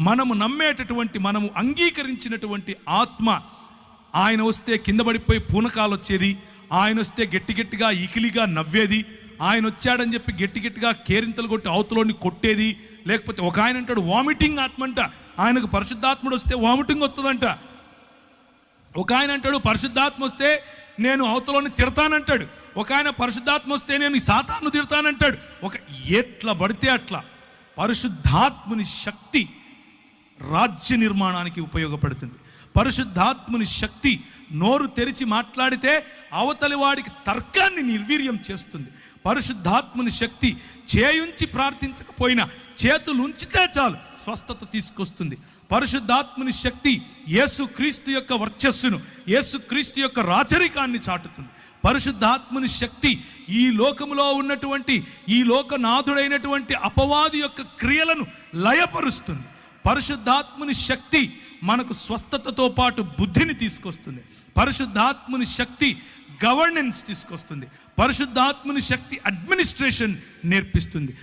మనము నమ్మేటటువంటి, మనము అంగీకరించినటువంటి ఆత్మ, ఆయన వస్తే కింద పడిపోయి పూనకాలు వచ్చేది, ఆయన వస్తే గట్టి గట్టిగా ఇకిలిగా నవ్వేది, ఆయన వచ్చాడని చెప్పి గట్టి గట్టిగా కేరింతలు కొట్టి అవతలోని కొట్టేది, లేకపోతే ఒక ఆయన అంటాడు వామిటింగ్ ఆత్మ అంట, ఆయనకు పరిశుద్ధాత్ముడు వస్తే వామిటింగ్ వస్తుందంట. ఒక ఆయన అంటాడు పరిశుద్ధాత్మ వస్తే నేను అవతలోని తిడతానంటాడు. ఒక ఆయన పరిశుద్ధాత్మ వస్తే నేను సాతాను తిడతానంటాడు. ఎట్లా పడితే అట్లా. పరిశుద్ధాత్ముని శక్తి రాజ్య నిర్మాణానికి ఉపయోగపడుతుంది. పరిశుద్ధాత్ముని శక్తి నోరు తెరిచి మాట్లాడితే అవతలి వాడికి తర్కాన్ని నిర్వీర్యం చేస్తుంది. పరిశుద్ధాత్ముని శక్తి చేయుంచి ప్రార్థించకపోయినా చేతులు ఉంచితే చాలు స్వస్థత తీసుకొస్తుంది. పరిశుద్ధాత్ముని శక్తి యేసుక్రీస్తు యొక్క వర్చస్సును, యేసుక్రీస్తు యొక్క రాచరికాన్ని చాటుతుంది. పరిశుద్ధాత్ముని శక్తి ఈ లోకములో ఉన్నటువంటి, ఈ లోకనాథుడైనటువంటి అపవాది యొక్క క్రియలను లయపరుస్తుంది. పరిశుద్ధాత్ముని శక్తి మనకు స్వస్థతతో పాటు బుద్ధిని తీసుకొస్తుంది. పరిశుద్ధాత్ముని శక్తి గవర్నెన్స్ తీసుకొస్తుంది. పరిశుద్ధాత్ముని శక్తి అడ్మినిస్ట్రేషన్ నేర్పిస్తుంది.